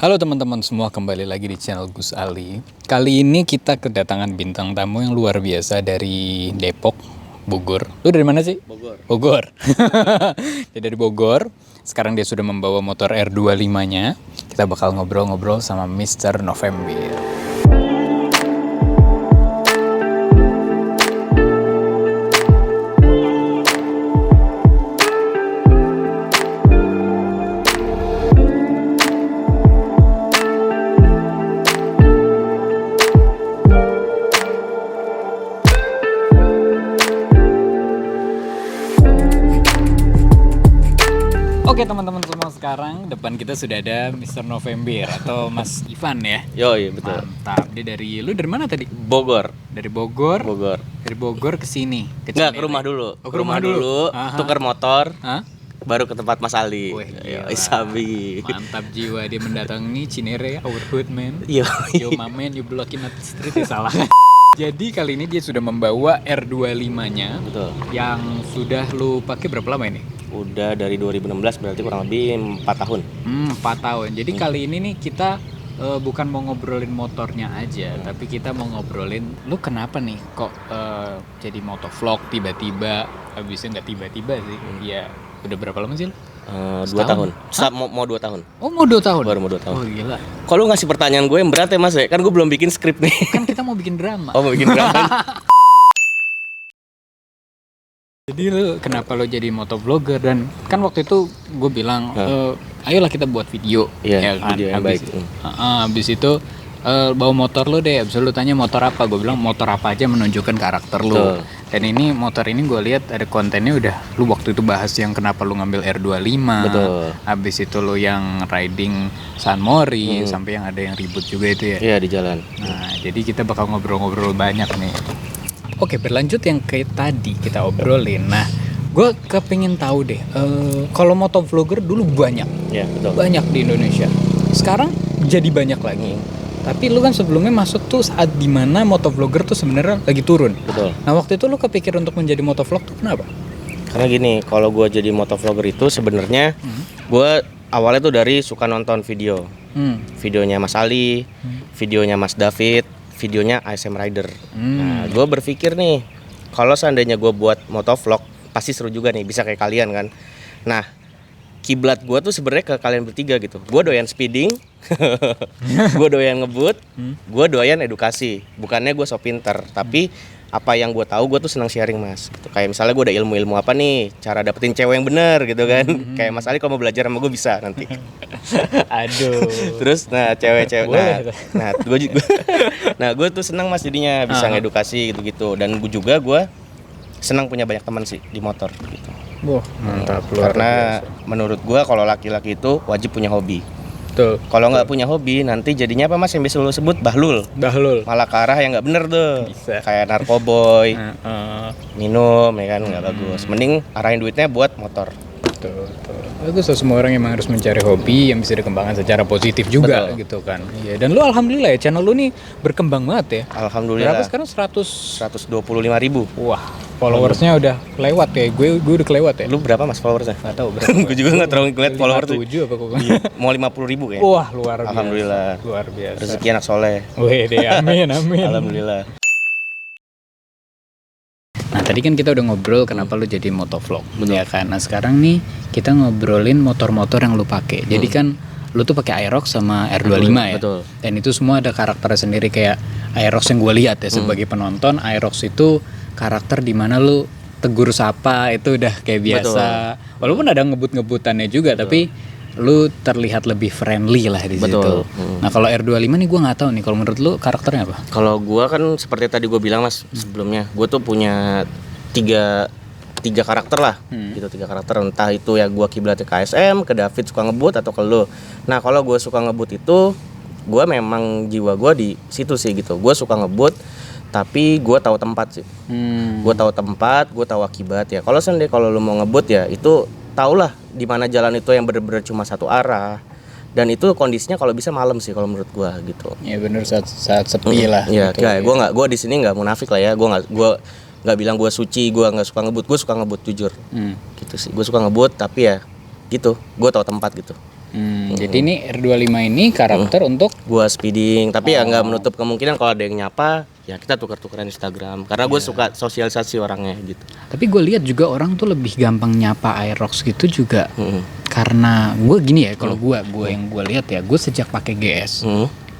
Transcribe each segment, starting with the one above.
Halo teman-teman semua, kembali lagi di channel Gus Ali. Kali ini kita kedatangan bintang tamu yang luar biasa dari Depok, Bogor. Lu dari mana sih? Bogor. Bogor. Dia dari Bogor. Sekarang dia sudah membawa motor R25-nya. Kita bakal ngobrol-ngobrol sama Mr. November. Oke teman-teman semua, sekarang depan kita sudah ada Mr. November atau Mas Ivan ya. Yoi, betul. Mantap. Dia lu dari mana tadi? Bogor. Dari Bogor. Bogor. Dari Bogor ke sini. Enggak, ke rumah dulu. Oh, ke rumah dulu. Tukar motor. Hah? Baru ke tempat Mas Ali. Wih, gila. Yoi, sabi. Mantap jiwa dia mendatangi Cinere, our hood man. Yo. Yo my man, you blocking at the street ya salah. Jadi kali ini dia sudah membawa R25-nya. Betul. Yang sudah lu pakai berapa lama ini? Udah dari 2016, berarti kurang lebih 4 tahun. 4 tahun. Jadi kali ini nih kita bukan mau ngobrolin motornya aja, tapi kita mau ngobrolin lu kenapa nih kok jadi motovlog tiba-tiba. Habisnya nggak tiba-tiba sih. Ya udah berapa lama sih lu? 2 tahun. Mau 2 tahun. Oh, mau 2 tahun? Baru mau 2 tahun. Oh gila. Kalau ngasih pertanyaan gue yang berat ya Mas ya? Kan gue belum bikin skrip nih. Kan kita mau bikin drama. Oh, mau bikin drama. Jadi lu kenapa lo jadi motovlogger? Dan kan waktu itu gue bilang ayolah kita buat video. Iya, ya kan? video yang baik. Habis itu bawa motor lu deh. Abis itu lu tanya motor apa, gue bilang motor apa aja menunjukkan karakter lu. Betul. Dan ini motor ini gue lihat ada kontennya udah lu waktu itu bahas yang kenapa lu ngambil R25. Betul. Habis itu lu yang riding San Mori sampai yang ada yang ribut juga itu ya. Iya, di jalan. Nah, jadi kita bakal ngobrol-ngobrol banyak nih. Oke, berlanjut yang kayak tadi kita obrolin. Nah, gue kepingin tahu deh, kalau motovlogger dulu banyak, Iya, betul. banyak di Indonesia. Sekarang jadi banyak lagi. Tapi lu kan sebelumnya masuk tuh saat dimana motovlogger tuh sebenarnya lagi turun. Betul. Nah, waktu itu lu kepikir untuk menjadi motovlog tuh kenapa? Karena gini, kalau gue jadi motovlogger itu sebenarnya gue awalnya tuh dari suka nonton video. Videonya Mas Ali, videonya Mas David, videonya ASM Rider. Nah, gue berpikir nih, kalau seandainya gue buat motovlog, pasti seru juga nih, bisa kayak kalian kan. Nah, kiblat gue tuh sebenarnya ke kalian bertiga gitu. Gue doyan speeding, gue doyan ngebut, gue doyan edukasi. Bukannya gue so pinter, tapi apa yang gue tahu gue tuh senang sharing Mas. Gitu. Kayak misalnya gue ada ilmu-ilmu apa nih, cara dapetin cewek yang bener gitu kan. Kayak Mas Ali kalau mau belajar sama gue bisa nanti. Aduh. Terus nah cewek-cewek gue tuh senang Mas jadinya bisa ngedukasi gitu-gitu. Dan gue senang punya banyak teman sih di motor gitu. Wah, mantap luar Karena biasa. menurut gue kalau laki-laki itu wajib punya hobi. Betul. Kalau nggak punya hobi nanti jadinya apa Mas yang biasa lu sebut bahlul. Bahlul. Malah ke arah yang nggak bener tuh. Bisa. Kayak narkoboy, minum ya kan nggak bagus. Mending arahin duitnya buat motor. Betul. Bagus tuh, semua orang emang harus mencari hobi yang bisa dikembangkan secara positif juga. Betul. Gitu kan. Iya, dan lu alhamdulillah ya channel lu nih berkembang banget ya. Alhamdulillah. Berapa sekarang? 125.000. Wah, followersnya udah kelewat ya. Gue udah kelewat ya. Lu berapa Mas followersnya? Nggak tahu berapa. Gue juga nggak terlalu ngeliat follower tuh. 7 apa kok. Iya, mau 50.000 kayaknya. Wah, luar biasa. Alhamdulillah. Luar biasa. Rezeki anak soleh. Wih deh, amin. Alhamdulillah. Nah, tadi kan kita udah ngobrol kenapa lu jadi motovlog. Ya kan. Nah, sekarang nih kita ngobrolin motor-motor yang lu pakai. Jadi kan lu tuh pakai Aerox sama R25 ya. Betul. Dan itu semua ada karakternya sendiri, kayak Aerox yang gue lihat ya sebagai penonton. Aerox itu karakter di mana lu tegur sapa itu udah kayak biasa. Walaupun ada ngebut-ngebutannya juga, tapi lu terlihat lebih friendly lah di situ. Nah, kalau R25 nih gue nggak tahu nih, kalau menurut lu karakternya apa? Kalau gua kan seperti tadi gue bilang Mas sebelumnya, gue tuh punya tiga karakter lah, gitu 3 karakter. Entah itu ya gua kiblatnya ke ASM, ke David suka ngebut atau ke lu. Nah kalau gue suka ngebut itu, gue memang jiwa gue di situ sih gitu. Gue suka ngebut, tapi gue tahu tempat sih. Gue tahu tempat, gue tahu akibat ya. Kalau lu mau ngebut ya itu tahulah di mana jalan itu yang benar-benar cuma satu arah. Dan itu kondisinya kalau bisa malam sih kalau menurut gua gitu. Ya benar, saat sepi lah. Iya, gitu. gue di sini nggak munafik lah ya. Gue nggak bilang gue suci, gue nggak suka ngebut. Gue suka ngebut jujur. Gitu sih. Gue suka ngebut tapi ya gitu. Gue tahu tempat gitu. Jadi ini R25 ini karakter untuk Gua speeding, tapi ya nggak menutup kemungkinan kalau ada yang nyapa, ya kita tukar-tukaran Instagram. Karena gue suka sosialisasi orangnya gitu. tapi gue lihat juga orang tuh lebih gampang nyapa Aerox gitu juga. Karena gue gini ya, kalau gue yang gue lihat ya, gue sejak pakai GS,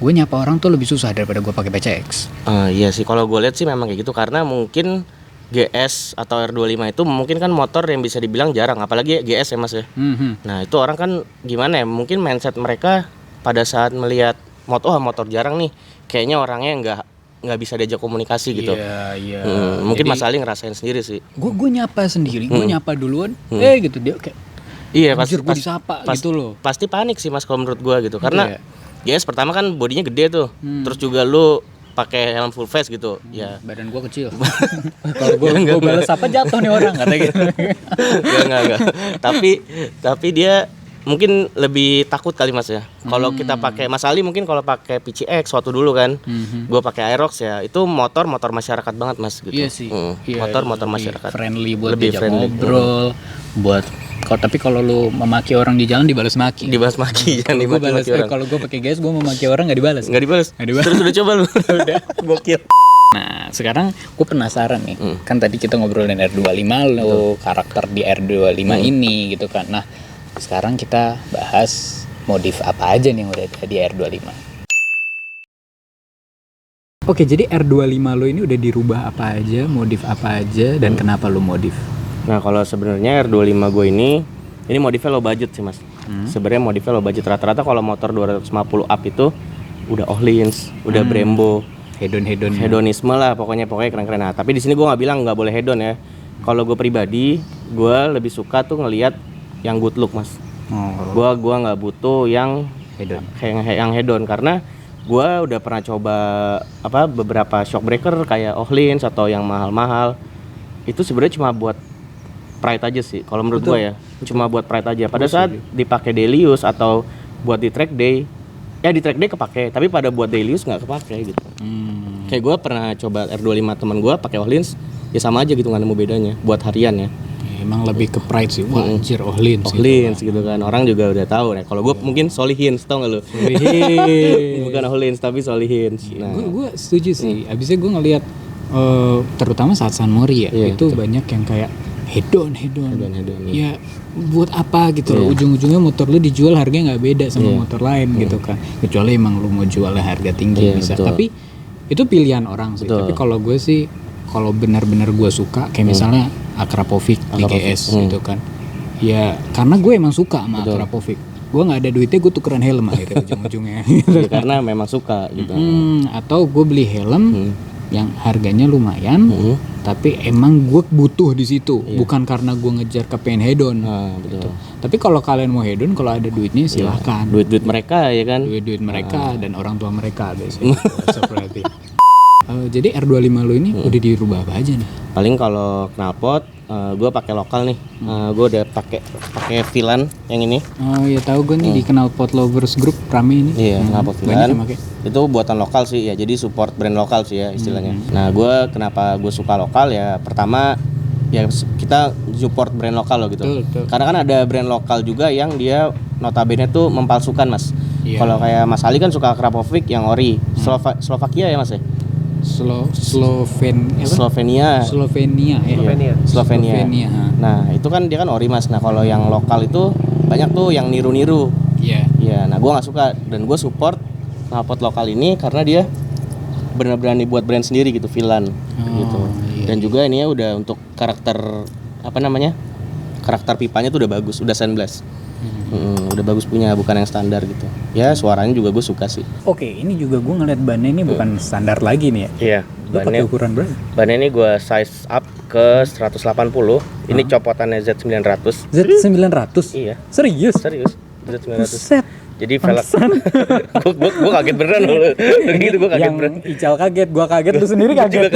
gue nyapa orang tuh lebih susah daripada gue pakai PCX. Iya sih, kalau gue lihat sih memang kayak gitu karena mungkin GS atau R25 itu mungkin kan motor yang bisa dibilang jarang, apalagi GS ya Mas ya. Nah itu orang kan gimana ya, mungkin mindset mereka pada saat melihat motor jarang nih, kayaknya orangnya nggak bisa diajak komunikasi gitu. Iya. Mungkin Mas Ali ngerasain sendiri sih. Gue nyapa sendiri, gue nyapa duluan, gitu dia kayak Iya anjir gue disapa gitu loh. Pasti panik sih Mas kalau menurut gua gitu. Karena Iya. GS pertama kan bodinya gede tuh. Terus juga lu pakai helm full face gitu. Ya. Badan gue kecil. Kalau gue balas apa jatuh nih orang kata gitu. Enggak. Tapi dia mungkin lebih takut kali Mas ya. Kalau kita pakai Mas Ali mungkin kalau pakai PCX waktu dulu kan. Gua pakai Aerox ya. Itu motor masyarakat banget Mas gitu. Iya sih. Iya, Motor lebih masyarakat. friendly buat Lebih diajak friendly. ngobrol, buat tapi kalau lu memaki orang di jalan dibalas maki. Dibahas maki jangan Gue balas dimaki-maki orang. kalau gue pakai GS gue memaki orang nggak dibalas. Nggak dibalas. Terus udah coba lu. Udah. Gokil. Nah sekarang gue penasaran nih, kan tadi kita ngobrolin R25 lo, karakter di R25 ini gitu kan. Nah sekarang kita bahas modif apa aja nih yang udah ada di R25. Oke, jadi R25 lo ini udah dirubah apa aja, modif apa aja, dan kenapa lo modif? Nah kalau sebenarnya R25 gue ini modifnya low budget sih Mas. Sebenarnya modifnya low budget, rata-rata kalau motor 250 up itu udah Ohlins, udah Brembo, hedonisme lah pokoknya keren-keren. Nah tapi di sini gue nggak bilang nggak boleh hedon ya. Kalau gue pribadi, gue lebih suka tuh ngelihat yang good look Mas. Gua nggak butuh yang hedon karena gue udah pernah coba beberapa shock breaker kayak Ohlins atau yang mahal-mahal. Itu sebenarnya cuma buat pride aja sih kalau menurut gue ya. Cuma buat pride aja. Pada saat dipakai daily use atau buat di track day, ya di track day kepake, tapi pada buat daily use nggak kepake gitu. Kayak gue pernah coba R25 teman gue pakai Ohlins, ya sama aja gitu, nggak nemu bedanya buat harian ya. Emang lebih ke pride sih. Wah anjir Ohlins gitu kan. Orang juga udah tahu ya. Kalau gue mungkin Solihins, tau nggak lu? Bukan Ohlins tapi Solihins. Nah, gue setuju sih. Abisnya gue ngelihat terutama saat San Mori ya, itu banyak yang kayak hedon. Ya buat apa gitu loh. Ujung-ujungnya motor lu dijual harganya nggak beda sama motor lain gitu kan. Kecuali emang lu mau jualnya harga tinggi bisa. Betul. Tapi itu pilihan orang sih. Tapi kalau gue sih, kalau benar-benar gue suka kayak misalnya Akrapovic di GS gitu kan. Ya karena gue emang suka sama Akrapovic. Gue nggak ada duitnya, gue tukeran helm akhirnya ujung-ujungnya. ya, karena memang suka gitu. Atau gue beli helm yang harganya lumayan, tapi emang gue butuh di situ, bukan karena gue ngejar kepengen hedon. Gitu. Tapi kalau kalian mau hedon, kalau ada duitnya silahkan. Duit mereka ya kan. Duit mereka dan orang tua mereka biasanya. Seperti. Jadi R25 lo ini udah dirubah apa aja nih? Paling kalau knalpot, gue pakai lokal nih. Gue udah pakai Villan yang ini. Oh ya tahu gue nih di Knalpot Lovers Group rame ini. Iya, knalpot Villan. Itu buatan lokal sih ya, jadi support brand lokal sih ya istilahnya. Nah kenapa gue suka lokal ya, pertama ya kita support brand lokal loh gitu. Betul. Karena kan ada brand lokal juga yang dia notabene tuh mempalsukan Mas. Kalau kayak Mas Ali kan suka Akrapovic yang ori. Slovakia ya Mas ya? Slovenia. Nah itu kan dia kan ori Mas. Nah kalau yang lokal itu banyak tuh yang niru-niru. Iya. Nah gue nggak suka dan gue support knalpot lokal ini karena dia benar berani buat brand sendiri gitu, Villan gitu. Dan juga ini ya udah untuk karakter karakter pipanya tuh udah bagus, udah sandblast. Udah bagus punya, bukan yang standar gitu. Ya suaranya juga gue suka sih. Oke, ini juga gue ngeliat bannya ini bukan standar lagi nih ya. Iya. Lu pakai ukuran berapa? Bannya ini gue size up ke 180. Ini copotannya Z900. Z900? Iya. Serius? Z900. Buset. Jadi velg. gue kaget beneran loh. Begitu gue kaget beneran. Ical kaget, gue kaget, lu sendiri kaget.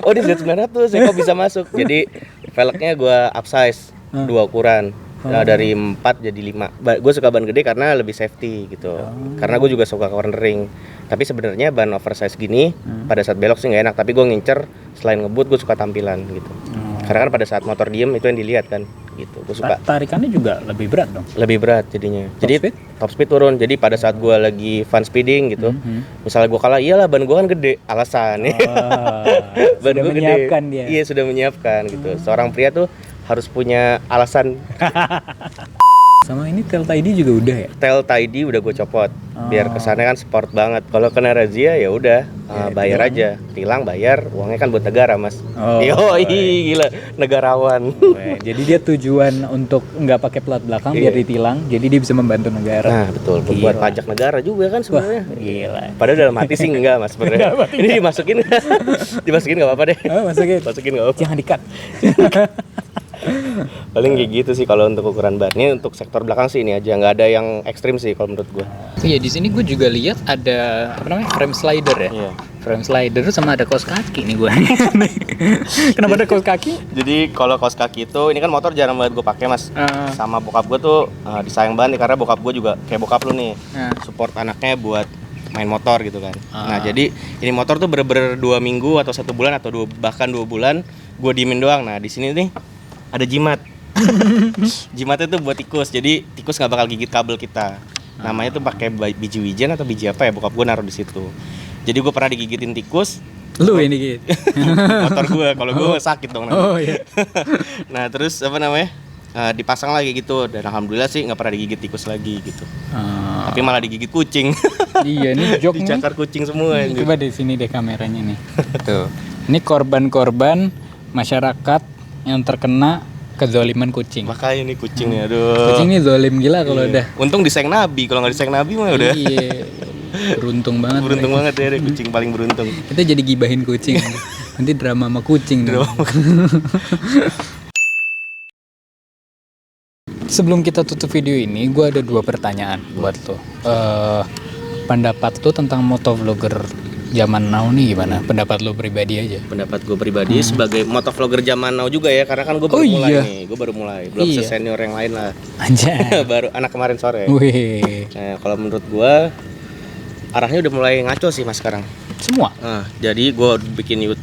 Oh di Z900 ya kok bisa masuk. Jadi velgnya gue upsize 2 ukuran. Nah, dari 4 jadi 5. Gue suka ban gede karena lebih safety gitu. Karena gue juga suka cornering. Tapi sebenarnya ban oversize gini pada saat belok sih nggak enak. Tapi gue ngincer selain ngebut gue suka tampilan gitu. Karena kan pada saat motor diem itu yang dilihat kan. gitu. Gue suka. Tarikannya juga lebih berat dong. Lebih berat jadinya. Jadi speed? top speed turun. Jadi pada saat gue lagi fun speeding gitu, misalnya gue kalah, iyalah ban gue kan gede, alasan. Ban Sudah gue gede. menyiapkan dia. Iya, sudah menyiapkan gitu. Seorang pria tuh harus punya alasan. Sama ini Delta ID juga udah ya? Delta ID udah gue copot. Biar kesannya kan sport banget. Kalau kena razia ya udah bayar aja. Tilang bayar, uangnya kan buat negara, Mas. Yoi, gila, negarawan. Jadi dia tujuan untuk nggak pakai plat belakang biar ditilang, jadi dia bisa membantu negara. Nah, betul. Buat pajak negara juga kan sebenarnya. Gila. Padahal dalam hati sih enggak, Mas, sebenarnya. Ini dimasukin. Dimasukin enggak apa-apa deh. Masukin enggak apa-apa. Jangan dikat. Paling kayak gitu sih kalau untuk ukuran ban. Ini untuk sektor belakang sih ini aja, nggak ada yang ekstrim sih kalau menurut gue. Iya, di sini gue juga lihat ada apa namanya frame slider ya. Iya. Frame slider sama ada kaos kaki nih gue. Kenapa ada kaos kaki? Jadi kalau kaos kaki itu, ini kan motor jarang banget gue pakai, Mas. Sama bokap gue tuh disayang banget nih, karena bokap gue juga kayak bokap lu nih, support anaknya buat main motor gitu kan. Nah jadi ini motor tuh bener-bener 2 minggu atau 1 bulan atau bahkan 2 bulan gue diemin doang. Nah di sini nih ada jimat. Jimatnya tuh buat tikus, jadi tikus nggak bakal gigit kabel kita. Namanya tuh pakai biji wijen atau biji apa ya, bokap gue naruh di situ. Jadi gue pernah digigitin tikus. Lu ini gitu. Motor gue, kalau gue sakit dong nanti. Oh iya. Nah terus apa namanya, dipasang lagi gitu, dan alhamdulillah sih nggak pernah digigit tikus lagi gitu. Tapi malah digigit kucing. Iya, ini jok nih. Dicakar kucing semua. Coba di sini deh kameranya nih. Tuh. Ini korban-korban masyarakat yang terkena kezaliman kucing. Makanya nih kucingnya, aduh. Kucing ini zalim gila kalau udah. Untung disayang Nabi, kalau nggak disayang Nabi mah udah. Iya. Beruntung banget. Beruntung banget ya, deh, kucing paling beruntung. Kita jadi gibahin kucing. Nanti drama sama kucing. Sebelum kita tutup video ini, gue ada 2 pertanyaan buat lo. Pendapat lo tentang motovlogger zaman now nih gimana? Pendapat lo pribadi aja. Pendapat gue pribadi sebagai motovlogger zaman now juga ya, karena kan gue baru mulai nih. Gue baru mulai, belum sesenior yang lain lah. Anjay. Baru anak kemarin sore. Wih. Nah, kalau menurut gue arahnya udah mulai ngaco sih Mas sekarang. Semua. Jadi gue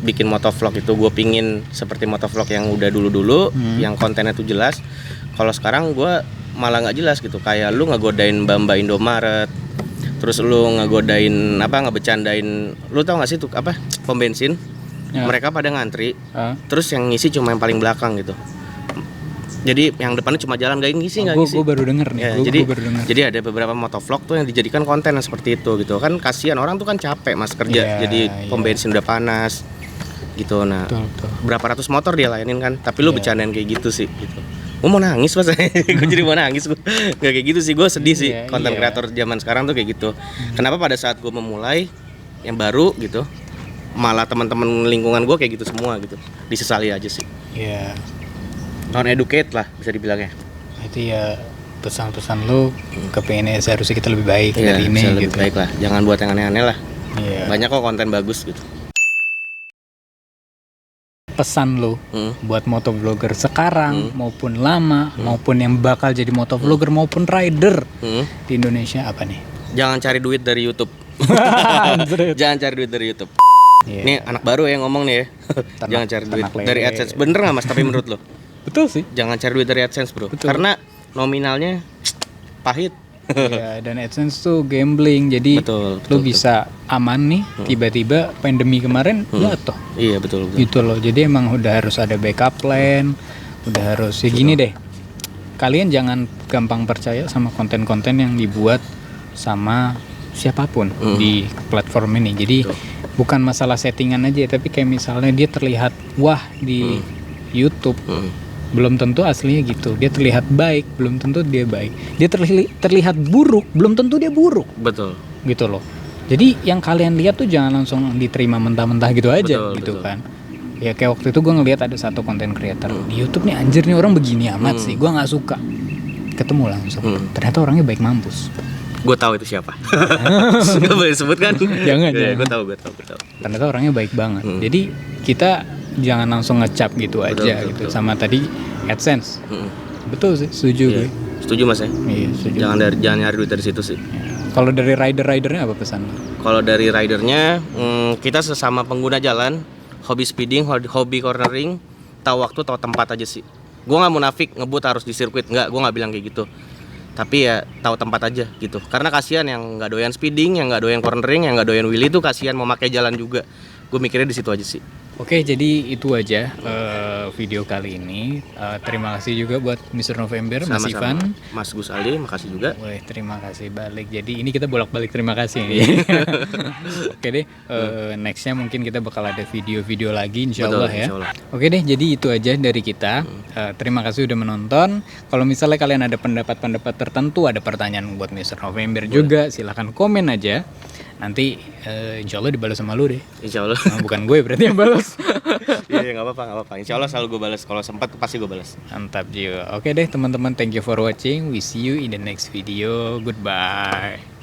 bikin motovlog itu gue pingin seperti motovlog yang udah dulu yang kontennya tuh jelas. Kalau sekarang gue malah nggak jelas gitu, kayak lu ngegodain Bamba Indomaret, terus lu ngegodain ngebecandain, lu tau nggak sih tuh apa, pom bensin, mereka pada ngantri, terus yang ngisi cuma yang paling belakang gitu. Jadi yang depannya cuma jalan, gak ngisi nggak ngisi. Gue baru denger nih. Ya, jadi ada beberapa motovlog tuh yang dijadikan konten yang seperti itu gitu kan, kasihan orang tuh kan capek Mas kerja, jadi pom bensin udah panas gitu. Nah betul. berapa ratus motor dia layanin kan, tapi lu bercandain kayak gitu sih gitu. Gue mau nangis Mas. Gue jadi mau nangis. Gue nggak kayak gitu sih, gue sedih sih. Konten kreator zaman sekarang tuh kayak gitu. Kenapa pada saat gue memulai yang baru gitu, malah teman-teman lingkungan gue kayak gitu semua gitu. Disesali aja sih. Iya. Non educate lah bisa dibilangnya. Itu ya pesan-pesan lu ke PNS seharusnya kita lebih baik dari ini lebih gitu. baik lah. Jangan buat yang aneh-aneh lah. Iya. Banyak kok konten bagus gitu. Pesan lo buat motovlogger sekarang maupun lama maupun yang bakal jadi motovlogger maupun rider di Indonesia apa nih? Jangan cari duit dari YouTube. Jangan cari duit dari YouTube. Ini anak baru yang ngomong nih ya. Jangan cari duit dari AdSense. Bener nggak Mas? Tapi menurut lo? Betul sih. Jangan cari duit dari AdSense bro. Betul. Karena nominalnya pahit. Ya, dan AdSense tuh gambling, jadi lu bisa aman nih, tiba-tiba pandemi kemarin jatuh. Iya betul. Gitu loh, jadi emang udah harus ada backup plan, udah harus ya gini deh. Kalian jangan gampang percaya sama konten-konten yang dibuat sama siapapun di platform ini. Jadi bukan masalah settingan aja, tapi kayak misalnya dia terlihat wah di YouTube. Belum tentu aslinya gitu. Dia terlihat baik, belum tentu dia baik. Dia terlihat buruk, belum tentu dia buruk. Betul. Gitu loh. Jadi yang kalian lihat tuh jangan langsung diterima mentah-mentah gitu aja, betul. Kan. Ya kayak waktu itu gue ngelihat ada satu konten creator di YouTube nih, anjir nih orang begini amat sih. Gue nggak suka. Ketemu langsung. Ternyata orangnya baik mampus. Gue tahu itu siapa. Gak boleh sebut kan? Jangan. Gue tahu. Ternyata orangnya baik banget. Jadi kita jangan langsung ngecap gitu aja gitu. Sama tadi AdSense. Betul sih, setuju gue. Setuju Mas ya? Iya, setuju. Jangan nyari duit dari situ sih. Kalau dari ridernya apa pesan lo? Kalau dari ridernya, kita sesama pengguna jalan, hobi speeding, hobi cornering, tahu waktu, tahu tempat aja sih. Gue nggak munafik ngebut harus di sirkuit, nggak, gue nggak bilang kayak gitu. Tapi ya tahu tempat aja gitu. Karena kasihan yang nggak doyan speeding, yang nggak doyan cornering, yang nggak doyan wheelie tuh kasihan mau pakai jalan juga. Gue mikirnya di situ aja sih. Oke, jadi itu aja video kali ini. Terima kasih juga buat Mr. November, Mas Sama-sama. Ivan. Mas Gus Ali, makasih juga. Wih, terima kasih balik. Jadi ini kita bolak-balik terima kasih nih. Oke deh, nextnya mungkin kita bakal ada video-video lagi insya Betul, Allah ya. insya Allah. Oke deh, jadi itu aja dari kita. Terima kasih udah menonton. Kalau misalnya kalian ada pendapat-pendapat tertentu, ada pertanyaan buat Mr. November juga, silahkan komen aja. Nanti insya Allah dibalas sama lu deh. Insya Allah. Nah, bukan gue berarti yang balas. Iya, nggak apa-apa. Insya Allah selalu gue balas. Kalau sempat pasti gue balas. Mantap juga. Oke deh teman-teman, thank you for watching. We see you in the next video. Goodbye.